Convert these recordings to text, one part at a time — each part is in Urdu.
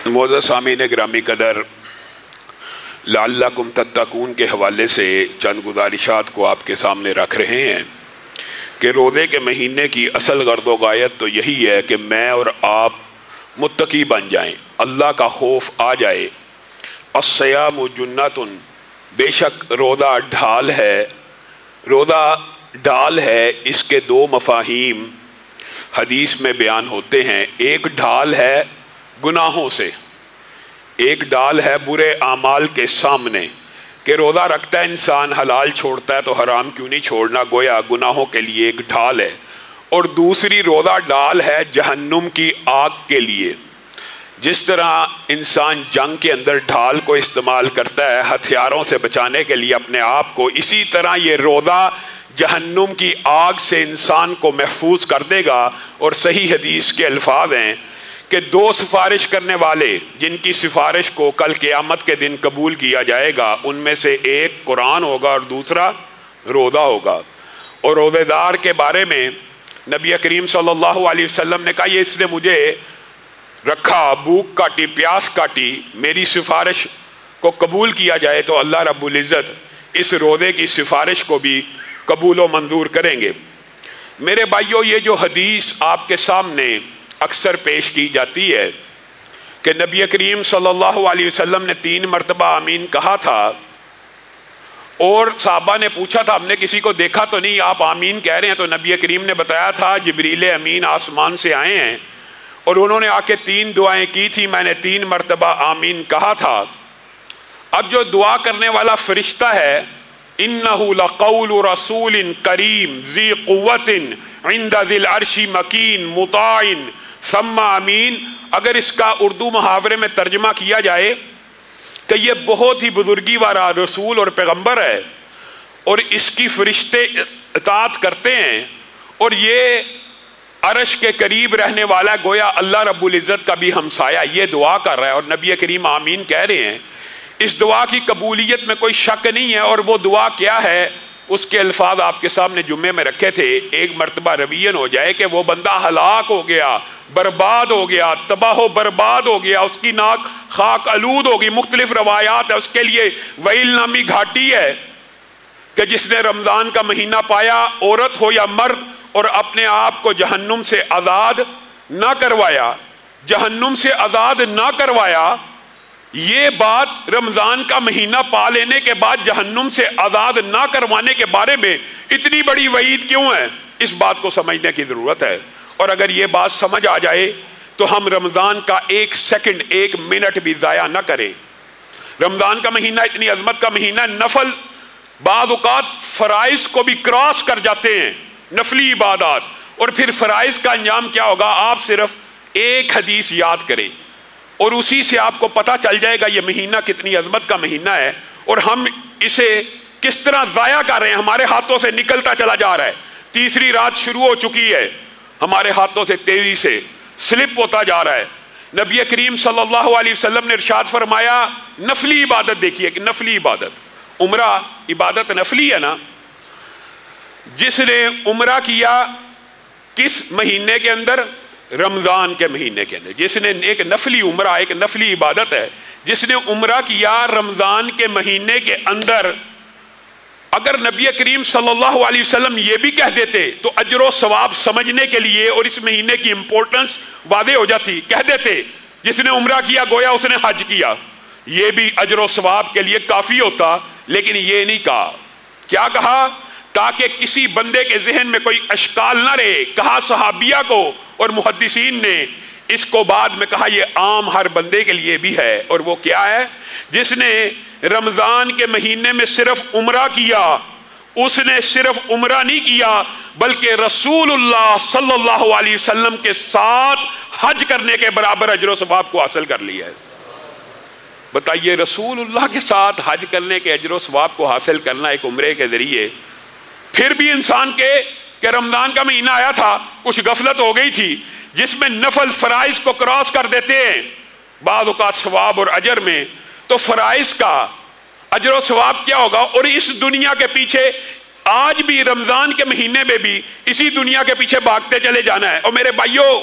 معزز سامعین گرامی قدر، لعلکم تتقون کے حوالے سے چند گزارشات کو آپ کے سامنے رکھ رہے ہیں کہ روزے کے مہینے کی اصل غرض و غایت تو یہی ہے کہ میں اور آپ متقی بن جائیں، اللہ کا خوف آ جائے۔ الصیام جنۃ، بے شک روزہ ڈھال ہے، روزہ ڈھال ہے۔ اس کے دو مفاہیم حدیث میں بیان ہوتے ہیں۔ ایک ڈھال ہے گناہوں سے، ایک ڈال ہے برے اعمال کے سامنے، کہ روزہ رکھتا ہے انسان، حلال چھوڑتا ہے تو حرام کیوں نہیں چھوڑنا، گویا گناہوں کے لیے ایک ڈھال ہے۔ اور دوسری روزہ ڈال ہے جہنم کی آگ کے لیے۔ جس طرح انسان جنگ کے اندر ڈھال کو استعمال کرتا ہے ہتھیاروں سے بچانے کے لیے اپنے آپ کو، اسی طرح یہ روزہ جہنم کی آگ سے انسان کو محفوظ کر دے گا۔ اور صحیح حدیث کے الفاظ ہیں کہ دو سفارش کرنے والے جن کی سفارش کو کل قیامت کے دن قبول کیا جائے گا، ان میں سے ایک قرآن ہوگا اور دوسرا روزہ ہوگا۔ اور روزے دار کے بارے میں نبی کریم صلی اللہ علیہ وسلم نے کہا، یہ اس نے مجھے رکھا، بھوک کاٹی، پیاس کاٹی، میری سفارش کو قبول کیا جائے تو اللہ رب العزت اس روزے کی سفارش کو بھی قبول و منظور کریں گے۔ میرے بھائیو، یہ جو حدیث آپ کے سامنے اکثر پیش کی جاتی ہے کہ نبی کریم صلی اللہ علیہ وسلم نے 3 مرتبہ آمین کہا تھا، اور صحابہ نے پوچھا تھا ہم نے کسی کو دیکھا تو نہیں، آپ آمین کہہ رہے ہیں؟ تو نبی کریم نے بتایا تھا جبریل امین آسمان سے آئے ہیں اور انہوں نے آ کے 3 دعائیں کی تھی، میں نے 3 مرتبہ آمین کہا تھا۔ اب جو دعا کرنے والا فرشتہ ہے، اِنَّهُ لَقَوْلُ رَسُولٍ كَرِيمٍ ذِي قُوَّةٍ عِنْدَ ذِي الْعَرْشِ مَكِينٍ مُطَاعٍ ثَمَّ امین، اگر اس کا اردو محاورے میں ترجمہ کیا جائے کہ یہ بہت ہی بزرگی والا رسول اور پیغمبر ہے اور اس کی فرشتے اطاعت کرتے ہیں، اور یہ عرش کے قریب رہنے والا گویا اللہ رب العزت کا بھی ہمسایہ، یہ دعا کر رہا ہے اور نبی کریم آمین کہہ رہے ہیں۔ اس دعا کی قبولیت میں کوئی شک نہیں ہے۔ اور وہ دعا کیا ہے، اس کے الفاظ آپ کے سامنے جمعے میں رکھے تھے۔ ایک مرتبہ روین ہو جائے کہ وہ بندہ ہلاک ہو گیا، برباد ہو گیا، تباہ و برباد ہو گیا، اس کی ناک خاک آلود ہوگی۔ مختلف روایات ہے، اس کے لیے ویل نامی گھاٹی ہے کہ جس نے رمضان کا مہینہ پایا، عورت ہو یا مرد، اور اپنے آپ کو جہنم سے آزاد نہ کروایا، جہنم سے آزاد نہ کروایا۔ یہ بات رمضان کا مہینہ پا لینے کے بعد جہنم سے آزاد نہ کروانے کے بارے میں اتنی بڑی وعید کیوں ہے، اس بات کو سمجھنے کی ضرورت ہے۔ اور اگر یہ بات سمجھ آ جائے تو ہم رمضان کا 1 سیکنڈ 1 منٹ بھی ضائع نہ کریں۔ رمضان کا مہینہ اتنی عظمت کا مہینہ، نفل بعض اوقات فرائض کو بھی کراس کر جاتے ہیں، نفلی عبادات، اور پھر فرائض کا انجام کیا ہوگا؟ آپ صرف ایک حدیث یاد کریں اور اسی سے آپ کو پتہ چل جائے گا یہ مہینہ کتنی عظمت کا مہینہ ہے اور ہم اسے کس طرح ضائع کر رہے ہیں، ہمارے ہاتھوں سے نکلتا چلا جا رہا ہے۔ تیسری رات شروع ہو چکی ہے، ہمارے ہاتھوں سے تیزی سے سلپ ہوتا جا رہا ہے۔ نبی کریم صلی اللہ علیہ وسلم نے ارشاد فرمایا، نفلی عبادت دیکھیے کہ نفلی عبادت، عمرہ عبادت نفلی ہے نا، جس نے عمرہ کیا کس مہینے کے اندر؟ رمضان کے مہینے کے اندر۔ جس نے ایک نفلی عمرہ، ایک نفلی عبادت ہے، جس نے عمرہ کیا رمضان کے مہینے کے اندر، اگر نبی کریم صلی اللہ علیہ وسلم یہ بھی کہہ دیتے تو اجر و ثواب سمجھنے کے لیے اور اس مہینے کی امپورٹنس واضح ہو جاتی، کہہ دیتے جس نے عمرہ کیا گویا اس نے حج کیا، یہ بھی اجر و ثواب کے لیے کافی ہوتا، لیکن یہ نہیں کہا۔ کیا کہا؟ تاکہ کسی بندے کے ذہن میں کوئی اشکال نہ رہے، کہا صحابیہ کو اور محدثین نے اس کو بعد میں کہا یہ عام ہر بندے کے لیے بھی ہے، اور وہ کیا ہے؟ جس نے رمضان کے مہینے میں صرف عمرہ کیا، اس نے صرف عمرہ نہیں کیا بلکہ رسول اللہ صلی اللہ علیہ وسلم کے ساتھ حج کرنے کے برابر اجر و ثواب کو حاصل کر لیا ہے۔ بتائیے، رسول اللہ کے ساتھ حج کرنے کے اجر و ثواب کو حاصل کرنا ایک عمرے کے ذریعے، پھر بھی انسان کہ رمضان کا مہینہ آیا تھا، کچھ غفلت ہو گئی تھی جس میں نفل فرائض کو کراس کر دیتے ہیں بعض اوقات ثواب اور اجر میں، تو فرائض کا اجر و ثواب کیا ہوگا؟ اور اس دنیا کے پیچھے آج بھی رمضان کے مہینے میں بھی اسی دنیا کے پیچھے بھاگتے چلے جانا ہے۔ اور میرے بھائیوں،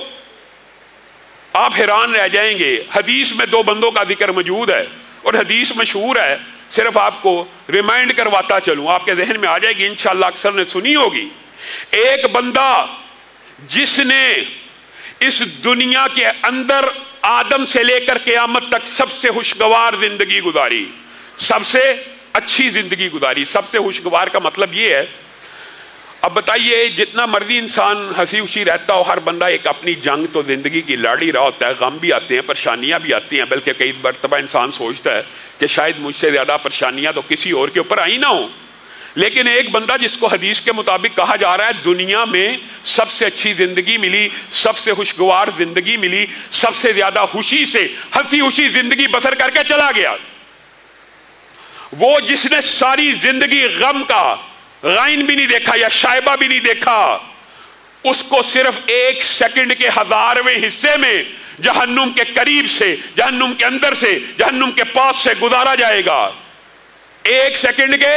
آپ حیران رہ جائیں گے. حدیث میں 2 بندوں کا ذکر موجود ہے اور حدیث مشہور ہے, صرف آپ کو ریمائنڈ کرواتا چلوں, آپ کے ذہن میں آ جائے گی انشاءاللہ, اکثر نے سنی ہوگی. ایک بندہ جس نے اس دنیا کے اندر آدم سے لے کر قیامت تک سب سے خوشگوار زندگی گزاری, سب سے اچھی زندگی گزاری. سب سے خوشگوار کا مطلب یہ ہے, اب بتائیے جتنا مرضی انسان ہنسی خوشی رہتا ہو, ہر بندہ ایک اپنی جنگ تو زندگی کی لڑ ہی رہا ہوتا ہے. غم بھی آتے ہیں, پریشانیاں بھی آتی ہیں, بلکہ کئی مرتبہ انسان سوچتا ہے کہ شاید مجھ سے زیادہ پریشانیاں تو کسی اور کے اوپر آئی نہ ہوں. لیکن ایک بندہ جس کو حدیث کے مطابق کہا جا رہا ہے دنیا میں سب سے اچھی زندگی ملی, سب سے خوشگوار زندگی ملی, سب سے زیادہ خوشی سے ہنسی خوشی زندگی بسر کر کے چلا گیا, وہ جس نے ساری زندگی غم کا غائن بھی نہیں دیکھا یا شائبہ بھی نہیں دیکھا, اس کو صرف 1 سیکنڈ کے 1000ویں حصے میں جہنم کے قریب سے, جہنم کے اندر سے, جہنم کے پاس سے گزارا جائے گا. 1 سیکنڈ کے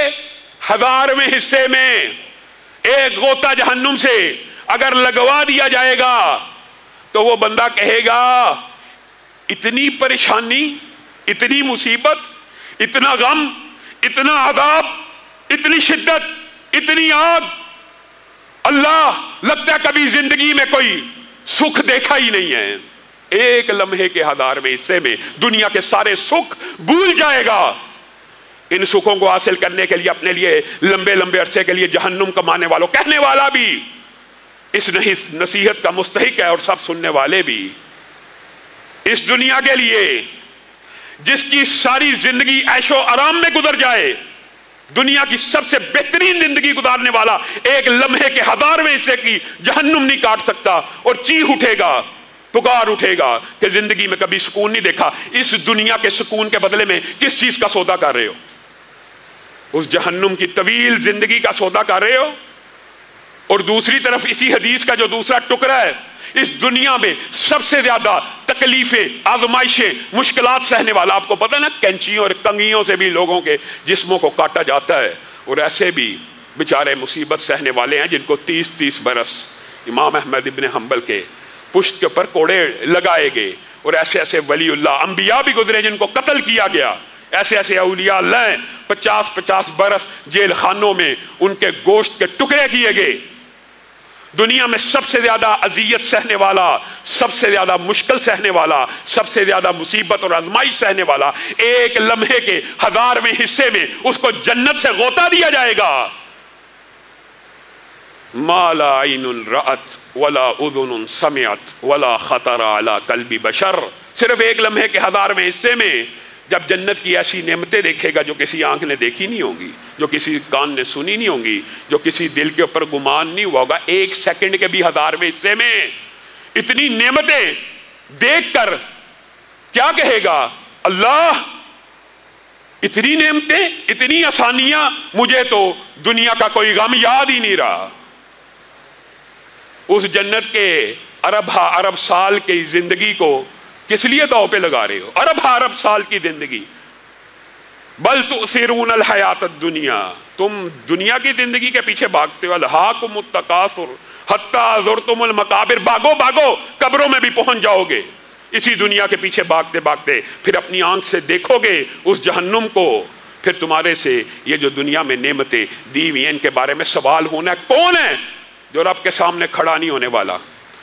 1000ویں حصے میں ایک غوطہ جہنم سے اگر لگوا دیا جائے گا تو وہ بندہ کہے گا اتنی پریشانی, اتنی مصیبت, اتنا غم, اتنا عذاب, اتنی شدت, اتنی آگ, اللہ لگتا ہے کبھی زندگی میں کوئی سکھ دیکھا ہی نہیں ہے. 1 لمحے کے 1000ویں حصے میں دنیا کے سارے سکھ بھول جائے گا. ان سکھوں کو حاصل کرنے کے لیے اپنے لیے لمبے لمبے عرصے کے لیے جہنم کمانے والوں, کہنے والا بھی اس نصیحت کا مستحق ہے اور سب سننے والے بھی. اس دنیا کے لیے جس کی ساری زندگی عیش و آرام میں گزر جائے, دنیا کی سب سے بہترین زندگی گزارنے والا 1 لمحے کے 1000ویں حصے کی جہنم نہیں کاٹ سکتا, اور چیخ اٹھے گا, پکار اٹھے گا کہ زندگی میں کبھی سکون نہیں دیکھا. اس دنیا کے سکون کے بدلے میں کس چیز کا سودا کر رہے ہو؟ اس جہنم کی طویل زندگی کا سودا کر رہے ہو. اور دوسری طرف اسی حدیث کا جو دوسرا ٹکڑا ہے, اس دنیا میں سب سے زیادہ تکلیفیں, آزمائشیں, مشکلات سہنے والا, آپ کو پتہ نا کینچیوں اور کنگھیوں سے بھی لوگوں کے جسموں کو کاٹا جاتا ہے, اور ایسے بھی بیچارے مصیبت سہنے والے ہیں جن کو 30 برس امام احمد ابن حنبل کے پشت کے اوپر کوڑے لگائے گئے, اور ایسے ایسے ولی اللہ انبیاء بھی گزرے جن کو قتل کیا گیا, ایسے ایسے اولیاء اللہ ہیں 50 برس جیل خانوں میں ان کے گوشت کے ٹکڑے کیے گئے. دنیا میں سب سے زیادہ اذیت سہنے والا, سب سے زیادہ مشکل سہنے والا, سب سے زیادہ مصیبت اور آزمائش سہنے والا, 1 لمحے کے 1000ویں حصے میں اس کو جنت سے غوطہ دیا جائے گا. ما لا عین رأت ولا اذن سمعت ولا خطر علی قلب بشر. صرف 1 لمحے کے 1000ویں حصے میں جب جنت کی ایسی نعمتیں دیکھے گا جو کسی آنکھ نے دیکھی نہیں ہوں گی, جو کسی کان نے سنی نہیں ہوں گی, جو کسی دل کے اوپر گمان نہیں ہوا ہوگا, 1 سیکنڈ کے بھی 1000ویں حصے میں اتنی نعمتیں دیکھ کر کیا کہے گا, اللہ اتنی نعمتیں, اتنی آسانیاں, مجھے تو دنیا کا کوئی غم یاد ہی نہیں رہا. اس جنت کے ارب سال کی زندگی کو کس لیے داؤ پہ لگا رہے ہو؟ ارب سال کی زندگی. بل تؤثرون الحیات الدنیا, تم دنیا کی زندگی کے پیچھے بھاگتے ہو. الہاکم التکاثر حتی زرتم المقابر, بھاگو قبروں میں بھی پہنچ جاؤ گے. اسی دنیا کے پیچھے بھاگتے بھاگتے پھر اپنی آنکھ سے دیکھو گے اس جہنم کو, پھر تمہارے سے یہ جو دنیا میں نعمتیں دی ہوئی ہیں ان کے بارے میں سوال ہونا ہے. کون ہے جو رب کے سامنے کھڑا نہیں ہونے والا؟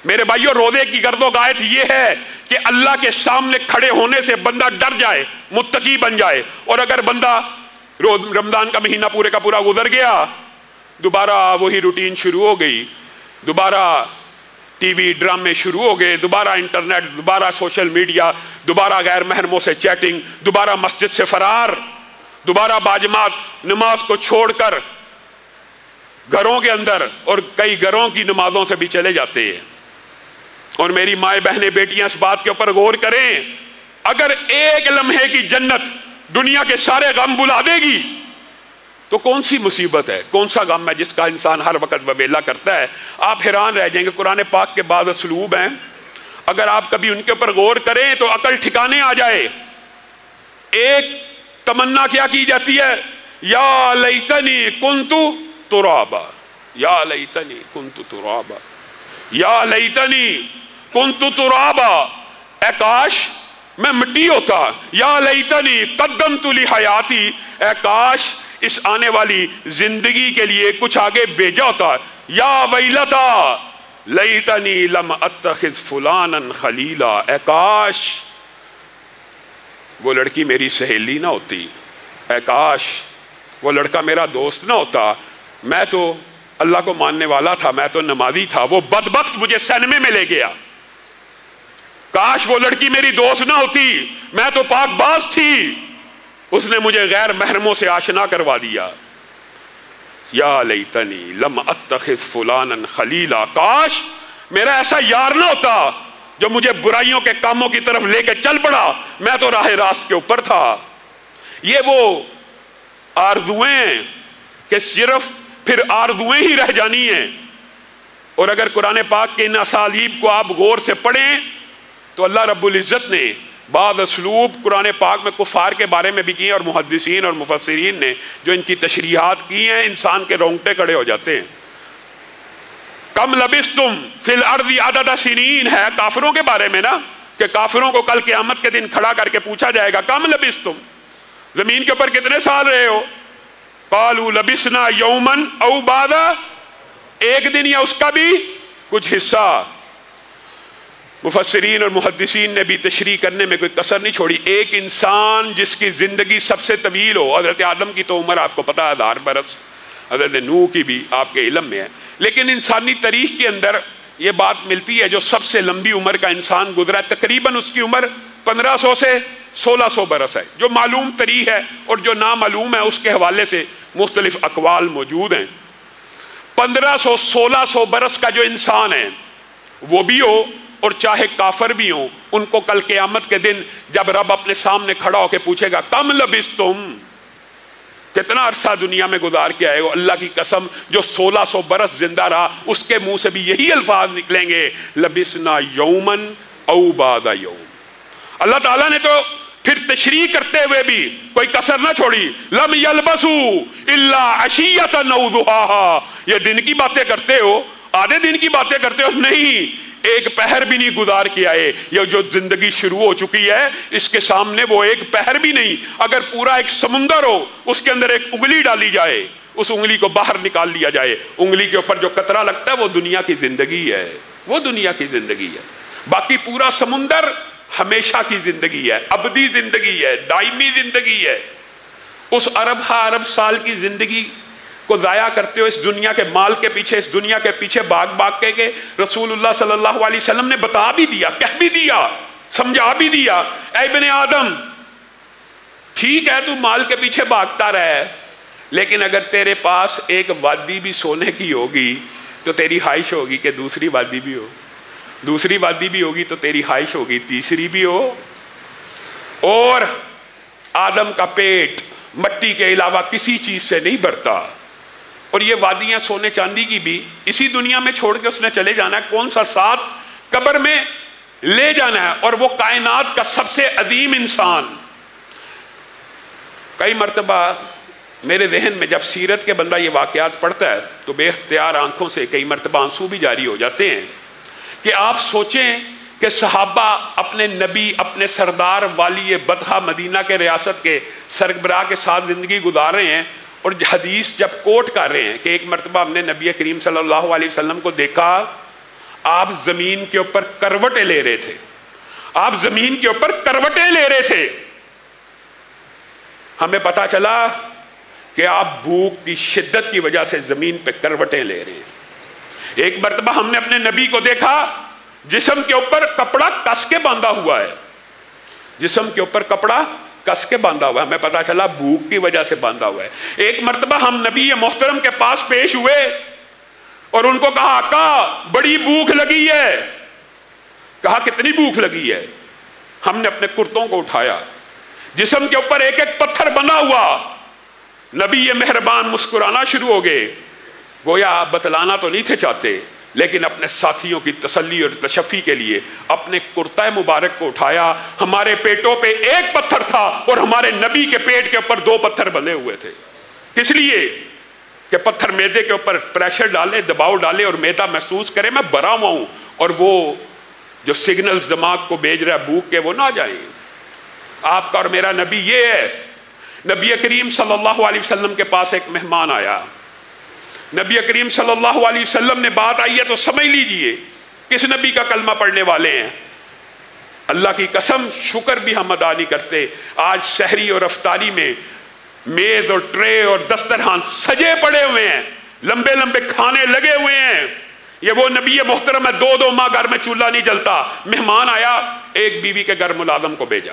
میرے بھائیو, روزے کی گرد و غایت یہ ہے کہ اللہ کے سامنے کھڑے ہونے سے بندہ ڈر جائے, متقی بن جائے. اور اگر بندہ رمضان کا مہینہ پورے کا پورا گزر گیا, دوبارہ وہی روٹین شروع ہو گئی, دوبارہ ٹی وی ڈرامے شروع ہو گئے, دوبارہ انٹرنیٹ, دوبارہ سوشل میڈیا, دوبارہ غیر محرموں سے چیٹنگ, دوبارہ مسجد سے فرار, دوبارہ باجماعت نماز کو چھوڑ کر گھروں کے اندر, اور کئی گھروں کی نمازوں سے بھی چلے جاتے ہیں. اور میری مائیں بہنیں بیٹیاں اس بات کے اوپر غور کریں, اگر 1 لمحے کی جنت دنیا کے سارے غم بلا دے گی تو کون سی مصیبت ہے, کون سا غم ہے جس کا انسان ہر وقت وبیلا کرتا ہے؟ آپ حیران رہ جائیں گے. قرآن پاک کے بعض اسلوب ہیں, اگر آپ کبھی ان کے اوپر غور کریں تو عقل ٹھکانے آ جائے. ایک تمنا کیا کی جاتی ہے, یا لیتنی کنت ترابا, یا لیتنی کنت ترابا, یا لیتنی کنت ترابا, اے کاش میں مٹی ہوتا، یا لیتنی قدمت لحیاتی، اے کاش اس آنے والی زندگی کے لیے کچھ آگے بھیجا ہوتا، یا ویلتا لیتنی لم اتخذ فلانا خلیلا، اے کاش وہ لڑکی میری سہیلی نہ ہوتی، اے کاش وہ لڑکا میرا دوست نہ ہوتا، میں تو اللہ کو ماننے والا تھا، میں تو نمازی تھا، وہ بدبخت مجھے سینمے میں لے گیا، کاش وہ لڑکی میری دوست نہ ہوتی، میں تو پاک باز تھی، اس نے مجھے غیر محرموں سے آشنا کروا دیا، یا لیتنی لم اتخذ فلانا خلیلا، کاش میرا ایسا یار نہ ہوتا جو مجھے برائیوں کے کاموں کی طرف لے کے چل پڑا، میں تو راہ راست کے اوپر تھا۔ یہ وہ آرزویں کہ صرف پھر آرزویں ہی رہ جانی ہیں، اور اگر قرآن پاک کے ان اسالیب کو آپ غور سے پڑھیں تو اللہ رب العزت نے بعض اسلوب قرآن پاک میں کفار کے بارے میں بھی کیے، اور محدثین اور مفسرین نے جو ان کی تشریحات کی ہیں انسان کے رونگٹے کھڑے ہو جاتے ہیں۔ کم لبستم فی الارض عدد سنین ہے کافروں کے بارے میں نا، کہ کافروں کو کل قیامت کے دن کھڑا کر کے پوچھا جائے گا کم لبستم، زمین کے اوپر کتنے سال رہے ہو؟ قالوا لبسنا یوما او بعد، ایک دن یا اس کا بھی کچھ حصہ۔ مفسرین اور محدثین نے بھی تشریح کرنے میں کوئی کسر نہیں چھوڑی۔ ایک انسان جس کی زندگی سب سے طویل ہو، حضرت آدم کی تو عمر آپ کو پتہ ہے 1000 برس، حضرت نوح کی بھی آپ کے علم میں ہے، لیکن انسانی تاریخ کے اندر یہ بات ملتی ہے جو سب سے لمبی عمر کا انسان گزرا ہے تقریباً اس کی عمر 1500 سے 1600 برس ہے، جو معلوم تاریخ ہے، اور جو نامعلوم ہے اس کے حوالے سے مختلف اقوال موجود ہیں۔ 1500-1600 برس کا جو انسان ہے وہ بھی ہو اور چاہے کافر بھی ہوں، ان کو کل قیامت کے دن جب رب اپنے سامنے کھڑا ہو کے پوچھے گا کم لبستم، کتنا عرصہ دنیا میں گزار کے آئے ہو، اللہ کی قسم جو 1600 برس زندہ رہا اس کے منہ سے بھی یہی الفاظ نکلیں گے لبسنا یومن او بعد یوم۔ اللہ تعالیٰ نے تو پھر تشریح کرتے ہوئے بھی کوئی کسر نہ چھوڑی، لم یلبسوا الا عشیۃ او ضحاھا، یہ دن کی باتیں کرتے ہو، آدھے دن کی باتیں کرتے ہو، نہیں ایک پہر بھی نہیں گزار کے آئے، یہ جو زندگی شروع ہو چکی ہے اس کے سامنے وہ ایک پہر بھی نہیں۔ اگر پورا ایک سمندر ہو اس کے اندر ایک انگلی ڈالی جائے، اس انگلی کو باہر نکال لیا جائے، انگلی کے اوپر جو قطرہ لگتا ہے وہ دنیا کی زندگی ہے، وہ دنیا کی زندگی ہے، باقی پورا سمندر ہمیشہ کی زندگی ہے، ابدی زندگی ہے، دائمی زندگی ہے۔ اس ارب سال کی زندگی کو ضائع کرتے ہو اس دنیا کے مال کے پیچھے، اس دنیا کے پیچھے بھاگ کے رسول اللہ صلی اللہ علیہ وسلم نے بتا بھی دیا، کہہ بھی دیا، سمجھا بھی دیا، اے ابن آدم ٹھیک ہے تو مال کے پیچھے بھاگتا رہے، لیکن اگر تیرے پاس ایک وادی بھی سونے کی ہوگی تو تیری خواہش ہوگی کہ دوسری وادی بھی ہو، دوسری وادی بھی ہوگی تو تیری خواہش ہوگی تیسری بھی ہو، اور آدم کا پیٹ مٹی کے علاوہ کسی چیز سے نہیں بھرتا، اور یہ وادیاں سونے چاندی کی بھی اسی دنیا میں چھوڑ کے اس نے چلے جانا ہے، کون سا ساتھ قبر میں لے جانا ہے، اور وہ کائنات کا سب سے عظیم انسان۔ کئی مرتبہ میرے ذہن میں جب سیرت کے بندہ یہ واقعات پڑھتا ہے تو بے اختیار آنکھوں سے کئی مرتبہ آنسو بھی جاری ہو جاتے ہیں کہ آپ سوچیں کہ صحابہ اپنے نبی، اپنے سردار والی بطحہ مدینہ کے ریاست کے سربراہ کے ساتھ زندگی گزار رہے ہیں، اور حدیث جب کوٹ کر رہے ہیں کہ ایک مرتبہ ہم نے نبی کریم صلی اللہ علیہ وسلم کو دیکھا، آپ زمین کے اوپر کروٹیں لے رہے تھے، آپ زمین کے اوپر کروٹیں لے رہے تھے، ہمیں پتا چلا کہ آپ بھوک کی شدت کی وجہ سے زمین پہ کروٹیں لے رہے ہیں۔ ایک مرتبہ ہم نے اپنے نبی کو دیکھا جسم کے اوپر کپڑا کس کے باندھا ہوا ہے، جسم کے اوپر کپڑا کس کے باندھا ہوا ہے، ہمیں پتا چلا بھوک کی وجہ سے باندھا ہوا ہے۔ ایک مرتبہ ہم نبی محترم کے پاس پیش ہوئے اور ان کو کہا آقا بڑی بھوک لگی ہے، کہا کتنی بھوک لگی ہے؟ ہم نے اپنے کرتوں کو اٹھایا، جسم کے اوپر ایک ایک پتھر بنا ہوا، نبی مہربان مسکرانا شروع ہو گئے، گویا آپ بتلانا تو نہیں تھے چاہتے، لیکن اپنے ساتھیوں کی تسلی اور تشفی کے لیے اپنے کرتہ مبارک کو اٹھایا، ہمارے پیٹوں پہ ایک پتھر تھا اور ہمارے نبی کے پیٹ کے اوپر 2 پتھر بندھے ہوئے تھے، کس لیے کہ پتھر میدے کے اوپر پریشر ڈالے، دباؤ ڈالے اور میدا محسوس کرے میں بھرا ہوا ہوں، اور وہ جو سگنلز دماغ کو بھیج رہا ہے بھوک کے، وہ نہ جائیں۔ آپ کا اور میرا نبی یہ ہے۔ نبی کریم صلی اللہ علیہ وسلم کے پاس ایک مہمان آیا، نبی کریم صلی اللہ علیہ وسلم نے بات آئی ہے تو سمجھ لیجئے کس نبی کا کلمہ پڑھنے والے ہیں۔ اللہ کی قسم شکر بھی ہم ادا نہیں کرتے۔ آج سحری اور افطاری میں میز اور ٹرے اور دسترخوان سجے پڑے ہوئے ہیں، لمبے لمبے کھانے لگے ہوئے ہیں۔ یہ وہ نبی محترم ہے، 2 ماہ گھر میں چولہا نہیں جلتا۔ مہمان آیا، ایک بیوی کے گھر ملازم کو بھیجا،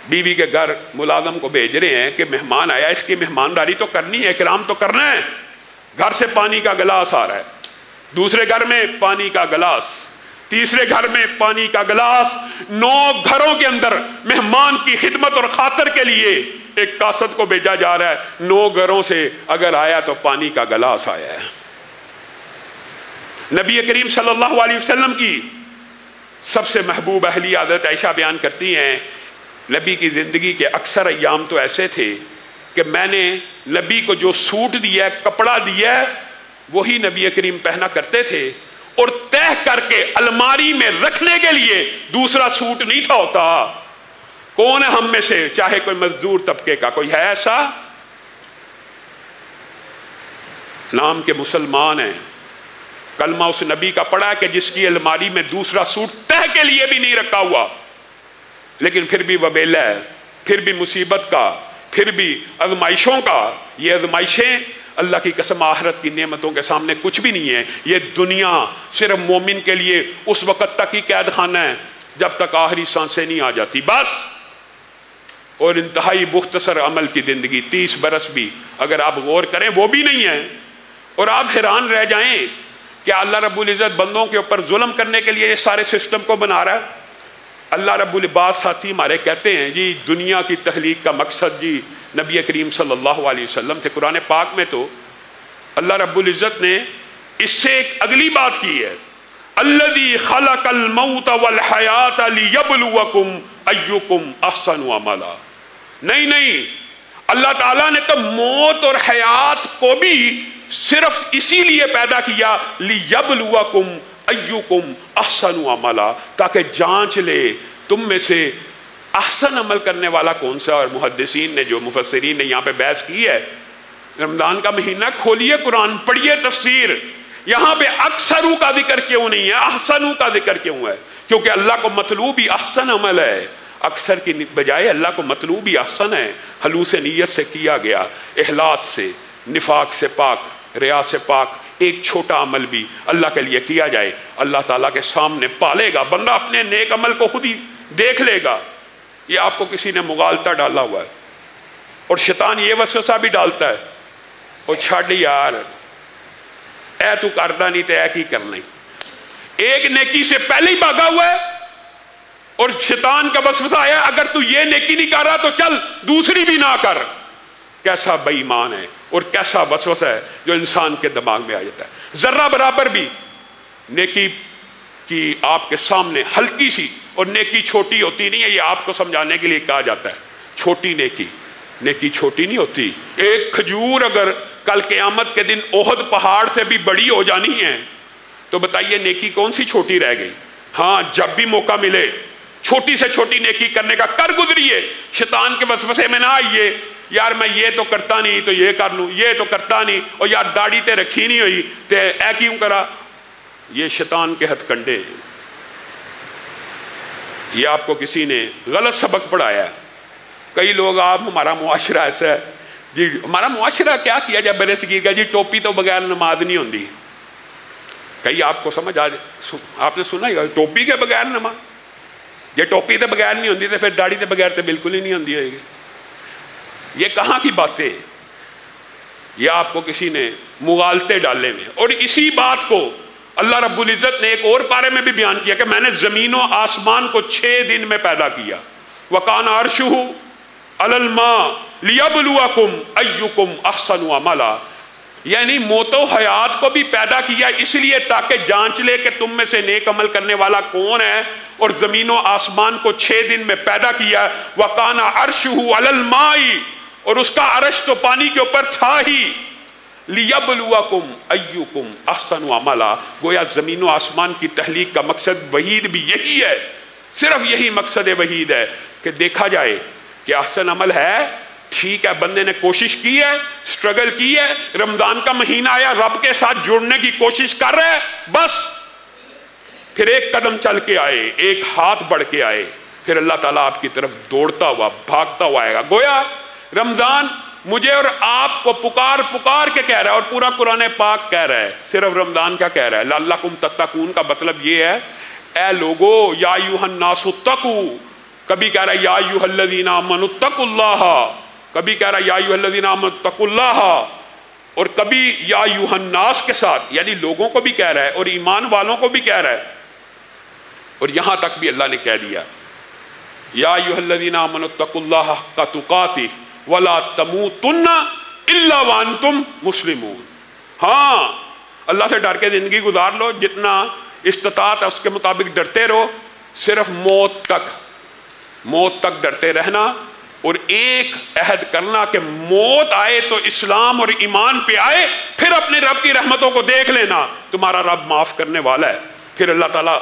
بیوی کے گھر ملازم کو بھیج رہے ہیں کہ مہمان آیا، اس کی مہمانداری تو کرنی ہے، اکرام تو کرنا ہے۔ گھر سے پانی کا گلاس آ رہا ہے، دوسرے گھر میں پانی کا گلاس، تیسرے گھر میں پانی کا گلاس۔ 9 گھروں کے اندر مہمان کی خدمت اور خاطر کے لیے ایک قاصد کو بھیجا جا رہا ہے۔ 9 گھروں سے اگر آیا تو پانی کا گلاس آیا ہے۔ نبی کریم صلی اللہ علیہ وسلم کی سب سے محبوب اہلیہ حضرت عائشہ بیان کرتی ہیں، نبی کی زندگی کے اکثر ایام تو ایسے تھے کہ میں نے نبی کو جو سوٹ دیا ہے، کپڑا دیا ہے، وہی نبی کریم پہنا کرتے تھے، اور تہہ کر کے الماری میں رکھنے کے لیے دوسرا سوٹ نہیں تھا ہوتا۔ کون ہے ہم میں سے، چاہے کوئی مزدور طبقے کا کوئی ہے ایسا؟ نام کے مسلمان ہیں، کلمہ اس نبی کا پڑھا ہے کہ جس کی الماری میں دوسرا سوٹ تہہ کے لیے بھی نہیں رکھا ہوا، لیکن پھر بھی وبیلہ ہے، پھر بھی مصیبت کا، پھر بھی آزمائشوں کا۔ یہ آزمائشیں اللہ کی قسم آخرت کی نعمتوں کے سامنے کچھ بھی نہیں ہے۔ یہ دنیا صرف مومن کے لیے اس وقت تک ہی قید خانہ ہے جب تک آخری سانسیں نہیں آ جاتی، بس۔ اور انتہائی مختصر عمل کی زندگی، 30 برس بھی اگر آپ غور کریں وہ بھی نہیں ہے۔ اور آپ حیران رہ جائیں کہ اللہ رب العزت بندوں کے اوپر ظلم کرنے کے لیے یہ سارے سسٹم کو بنا رہا ہے۔ اللہ رب العباد ساتھی ہمارے کہتے ہیں جی دنیا کی تخلیق کا مقصد جی نبی کریم صلی اللہ علیہ وسلم تھے۔ قرآن پاک میں تو اللہ رب العزت نے اس سے ایک اگلی بات کی ہے، الذی خلق الموت والحیات لیبلوکم ایکم احسن عملا۔ نہیں، اللہ تعالیٰ نے تو موت اور حیات کو بھی صرف اسی لیے پیدا کیا، لیبلوکم ایکم احسن عملا، تاکہ جانچ لے تم میں سے احسن عمل کرنے والا کون سا۔ اور محدثین نے جو مفسرین نے یہاں پہ بحث کی ہے، رمضان کا مہینہ کھولیے قرآن پڑھیے تفسیر، یہاں پہ اکثرو کا ذکر کیوں نہیں ہے، احسنو کا ذکر کیوں ہے؟ کیونکہ اللہ کو مطلوب ہی احسن عمل ہے، اکثر کی بجائے اللہ کو مطلوب ہی احسن ہے۔ خلوص نیت سے کیا گیا، اخلاص سے، نفاق سے پاک، ریا سے پاک، ایک چھوٹا عمل بھی اللہ کے لیے کیا جائے، اللہ تعالیٰ کے سامنے پالے گا بندہ، اپنے نیک عمل کو خود ہی دیکھ لے گا۔ یہ آپ کو کسی نے مغالطہ ڈالا ہوا ہے، اور شیطان یہ وسوسہ بھی ڈالتا ہے، اور چھڑ یار اے تو کردہ نہیں تے اے کی کرنا ہی، ایک نیکی سے پہلے ہی بھاگا ہوا ہے، اور شیطان کا وسوسہ آیا اگر تو یہ نیکی نہیں کر رہا تو چل دوسری بھی نہ کر۔ کیسا بے ایمان ہے اور کیسا وسوسہ ہے جو انسان کے دماغ میں آ جاتا ہے۔ ذرہ برابر بھی نیکی کی آپ کے سامنے ہلکی سی، اور نیکی چھوٹی ہوتی نہیں ہے، یہ آپ کو سمجھانے کے لیے کہا جاتا ہے، چھوٹی نیکی چھوٹی نہیں ہوتی۔ ایک کھجور اگر کل قیامت کے دن احد پہاڑ سے بھی بڑی ہو جانی ہے تو بتائیے نیکی کون سی چھوٹی رہ گئی؟ ہاں، جب بھی موقع ملے چھوٹی سے چھوٹی نیکی کرنے کا کر گزریے، شیطان کے وسوسے میں نہ آئیے، یار میں یہ تو کرتا نہیں تو یہ کر لوں، یہ تو کرتا نہیں، اور یار داڑھی تے رکھی نہیں ہوئی تے اے کیوں کرا۔ یہ شیطان کے ہتھ کنڈے ہیں۔ یہ آپ کو کسی نے غلط سبق پڑھایا ہے۔ کئی لوگ آپ ہمارا معاشرہ ایسا ہے جی، ہمارا معاشرہ کیا کیا جائے برے صغیر کا جی، ٹوپی تو بغیر نماز نہیں ہوندی۔ کئی آپ کو سمجھ آپ نے سنا ہی ٹوپی کے بغیر نماز، یہ ٹوپی تے بغیر نہیں ہوندی تو پھر داڑھی تے بغیر تے بالکل ہی نہیں ہوندی ہوئے گی۔ یہ کہاں کی باتیں؟ یہ آپ کو کسی نے مغالطے ڈالے میں۔ اور اسی بات کو اللہ رب العزت نے ایک اور پارے میں بھی بیان کیا کہ میں نے زمین و آسمان کو 6 دن میں پیدا کیا، وَقَانَ عَرْشُهُ عَلَى الْمَاءِ لِيَبْلُوَكُمْ أَيُّكُمْ أَحْسَنُ عَمَلًا، یعنی موت و حیات کو بھی پیدا کیا اس لیے تاکہ جانچ لے کہ تم میں سے نیک عمل کرنے والا کون ہے، اور زمین و آسمان کو 6 دن میں پیدا کیا۔ وَقَانَ عَرْشُهُ عَلَى الْمَاءِ، اور اس کا عرش تو پانی کے اوپر تھا ہی، لیبلوکم ایکم احسن عملا، گویا زمین و آسمان کی تخلیق کا مقصد وحید بھی یہی ہے، صرف یہی مقصد وحید ہے کہ دیکھا جائے کہ احسن عمل ہے، ٹھیک ہے، بندے نے کوشش کی ہے، سٹرگل کی ہے، رمضان کا مہینہ آیا، رب کے ساتھ جڑنے کی کوشش کر رہے، بس پھر ایک قدم چل کے آئے، ایک ہاتھ بڑھ کے آئے، پھر اللہ تعالیٰ آپ کی طرف دوڑتا ہوا بھاگتا ہوا آئے گا۔ گویا رمضان مجھے اور آپ کو پکار پکار کے کہہ رہا ہے، اور پورا قرآن پاک کہہ رہا ہے، صرف رمضان کا کہہ رہا ہے، لعلکم تتقون کا مطلب یہ ہے اے لوگو یا ایھا الناس اتقوا، کبھی کہہ رہا ہے یا ایھا الذین آمنوا اتقوا اللہ، کبھی کہہ رہا ہے یا ایھا الذین آمنوا اتقوا اللہ، اور کبھی یا ایھا الناس کے ساتھ، یعنی لوگوں کو بھی کہہ رہا ہے اور ایمان والوں کو بھی کہہ رہا ہے، اور یہاں تک بھی اللہ نے کہہ دیا یا ایھا الذین آمنوا اتقوا اللہ حق تقاتہ ولا تموتن الا وانتم مسلمون۔ ہاں، اللہ سے ڈر کے زندگی گزار لو، جتنا استطاعت ہے اس کے مطابق ڈرتے رہو، صرف موت تک ڈرتے رہنا، اور ایک عہد کرنا کہ موت آئے تو اسلام اور ایمان پہ آئے، پھر اپنے رب کی رحمتوں کو دیکھ لینا، تمہارا رب معاف کرنے والا ہے۔ پھر اللہ تعالیٰ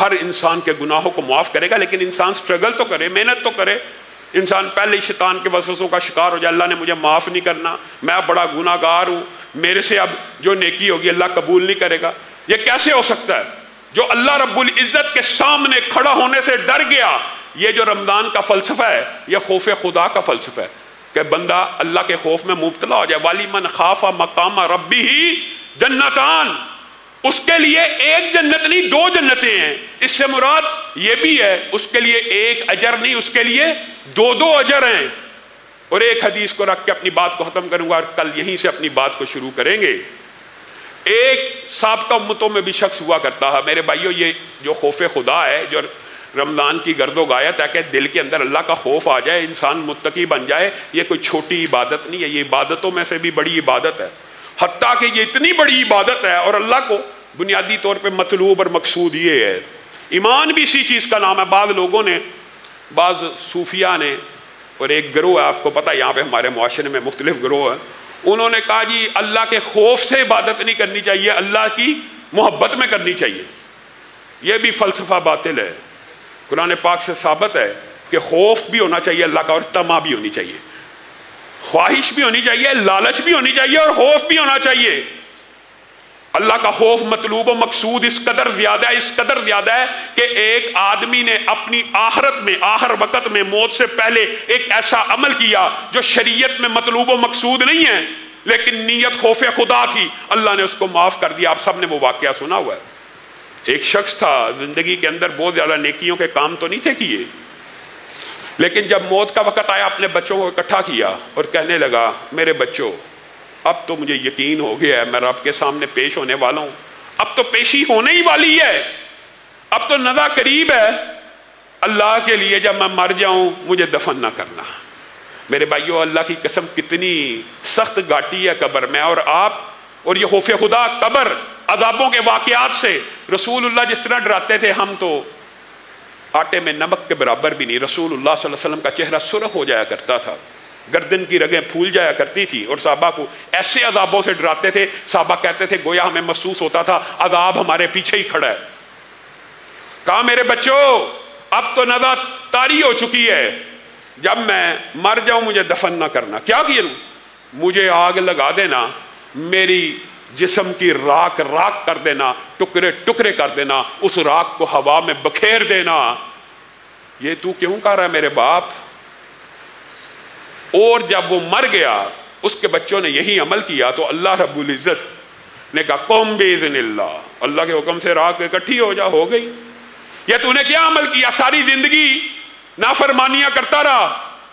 ہر انسان کے گناہوں کو معاف کرے گا، لیکن انسان سٹرگل تو کرے، محنت تو کرے۔ انسان پہلے شیطان کے وسوسوں کا شکار ہو جائے، اللہ نے مجھے معاف نہیں کرنا، میں بڑا گناہ گار ہوں، میرے سے اب جو نیکی ہوگی اللہ قبول نہیں کرے گا۔ یہ کیسے ہو سکتا ہے؟ جو اللہ رب العزت کے سامنے کھڑا ہونے سے ڈر گیا۔ یہ جو رمضان کا فلسفہ ہے، یہ خوف خدا کا فلسفہ ہے کہ بندہ اللہ کے خوف میں مبتلا ہو جائے۔ وَلِمَنْ خَافَ مَقَامَ رَبِّهِ جَنَّتَانِ، اس کے لیے ایک جنت نہیں، دو جنتیں ہیں۔ اس سے مراد یہ بھی ہے اس کے لیے ایک اجر نہیں، اس کے لیے دو اجر ہیں۔ اور ایک حدیث کو رکھ کے اپنی بات کو ختم کروں گا، اور کل یہیں سے اپنی بات کو شروع کریں گے۔ ایک سابقہ امتوں میں بھی شخص ہوا کرتا ہے، میرے بھائیو، یہ جو خوف خدا ہے، جو رمضان کی گرد و غایت ہے کہ دل کے اندر اللہ کا خوف آ جائے، انسان متقی بن جائے، یہ کوئی چھوٹی عبادت نہیں ہے، یہ عبادتوں میں سے بھی بڑی عبادت ہے۔ حتیٰ کہ یہ اتنی بڑی عبادت ہے، اور اللہ کو بنیادی طور پہ مطلوب اور مقصود یہ ہے۔ ایمان بھی اسی چیز کا نام ہے۔ بعض لوگوں نے، بعض صوفیہ نے، اور ایک گروہ ہے، آپ کو پتہ ہے یہاں پہ ہمارے معاشرے میں مختلف گروہ ہیں، انہوں نے کہا جی اللہ کے خوف سے عبادت نہیں کرنی چاہیے، اللہ کی محبت میں کرنی چاہیے۔ یہ بھی فلسفہ باطل ہے۔ قرآن پاک سے ثابت ہے کہ خوف بھی ہونا چاہیے اللہ کا، اور طمع بھی ہونی چاہیے، خواہش بھی ہونی چاہیے، لالچ بھی ہونی چاہیے، اور خوف بھی ہونا چاہیے۔ اللہ کا خوف مطلوب و مقصود اس قدر زیادہ ہے کہ ایک آدمی نے اپنی آخرت میں، آخر وقت میں، موت سے پہلے ایک ایسا عمل کیا جو شریعت میں مطلوب و مقصود نہیں ہے، لیکن نیت خوف خدا تھی، اللہ نے اس کو معاف کر دیا۔ آپ سب نے وہ واقعہ سنا ہوا ہے۔ ایک شخص تھا، زندگی کے اندر بہت زیادہ نیکیوں کے کام تو نہیں تھے کیے، لیکن جب موت کا وقت آیا اپنے بچوں کو اکٹھا کیا اور کہنے لگا میرے بچوں، اب تو مجھے یقین ہو گیا ہے میں رب کے سامنے پیش ہونے والا ہوں، اب تو پیشی ہونے ہی والی ہے، اب تو نزا قریب ہے، اللہ کے لیے جب میں مر جاؤں مجھے دفن نہ کرنا۔ میرے بھائیو، اللہ کی قسم کتنی سخت گھاٹی ہے قبر میں، اور آپ، اور یہ خوف خدا قبر عذابوں کے واقعات سے، رسول اللہ جس طرح ڈراتے تھے، ہم تو آٹے میں نمک کے برابر بھی نہیں۔ رسول اللہ صلی اللہ علیہ وسلم کا چہرہ سرخ ہو جایا کرتا تھا، گردن کی رگیں پھول جایا کرتی تھی، اور صحابہ کو ایسے عذابوں سے ڈراتے تھے، صحابہ کہتے تھے گویا ہمیں محسوس ہوتا تھا عذاب ہمارے پیچھے ہی کھڑا ہے۔ کہا میرے بچوں، اب تو نزا طاری ہو چکی ہے، جب میں مر جاؤں مجھے دفن نہ کرنا۔ کیا کیا؟ مجھے آگ لگا دینا، میری جسم کی راکھ کر دینا، ٹکڑے ٹکڑے کر دینا، اس راکھ کو ہوا میں بکھیر دینا۔ یہ تو کیوں کر رہا ہے میرے باپ؟ اور جب وہ مر گیا، اس کے بچوں نے یہی عمل کیا، تو اللہ رب العزت نے کہا قم باذن اللہ، اللہ کے حکم سے راکھ اکٹھی ہو جا، ہو گئی۔ یہ تو نے کیا عمل کیا؟ ساری زندگی نافرمانیاں کرتا رہا،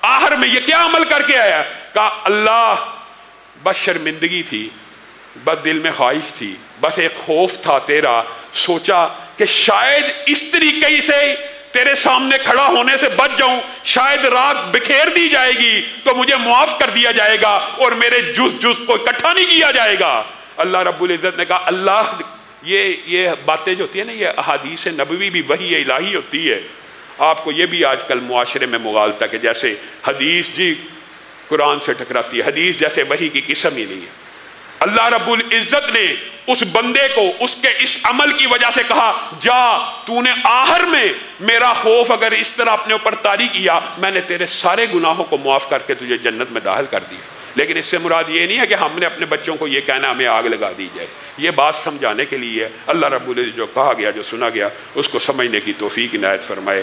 آخر میں یہ کیا عمل کر کے آیا؟ کہا اللہ، بس شرمندگی تھی، بس دل میں خواہش تھی، بس ایک خوف تھا تیرا، سوچا کہ شاید اس طریقے سے تیرے سامنے کھڑا ہونے سے بچ جاؤں، شاید راکھ بکھیر دی جائے گی تو مجھے معاف کر دیا جائے گا اور میرے جز کو اکٹھا نہیں کیا جائے گا۔ اللہ رب العزت نے کہا اللہ، یہ باتیں جو ہوتی ہیں نا، یہ احادیث نبوی بھی وحی الہی ہوتی ہے۔ آپ کو یہ بھی آج کل معاشرے میں مغالطہ کہ جیسے حدیث جی قرآن سے ٹکراتی ہے، حدیث جیسے وحی کی قسم ہی نہیں ہے۔ اللہ رب العزت نے اس بندے کو اس کے اس عمل کی وجہ سے کہا جا تو نے آخر میں میرا خوف اگر اس طرح اپنے اوپر طاری کیا میں نے تیرے سارے گناہوں کو معاف کر کے تجھے جنت میں داخل کر دیا. لیکن اس سے مراد یہ نہیں ہے کہ ہم نے اپنے بچوں کو یہ کہنا ہمیں آگ لگا دی جائے. یہ بات سمجھانے کے لیے اللہ رب العزت جو کہا گیا جو سنا گیا اس کو سمجھنے کی توفیق عنایت فرمائے.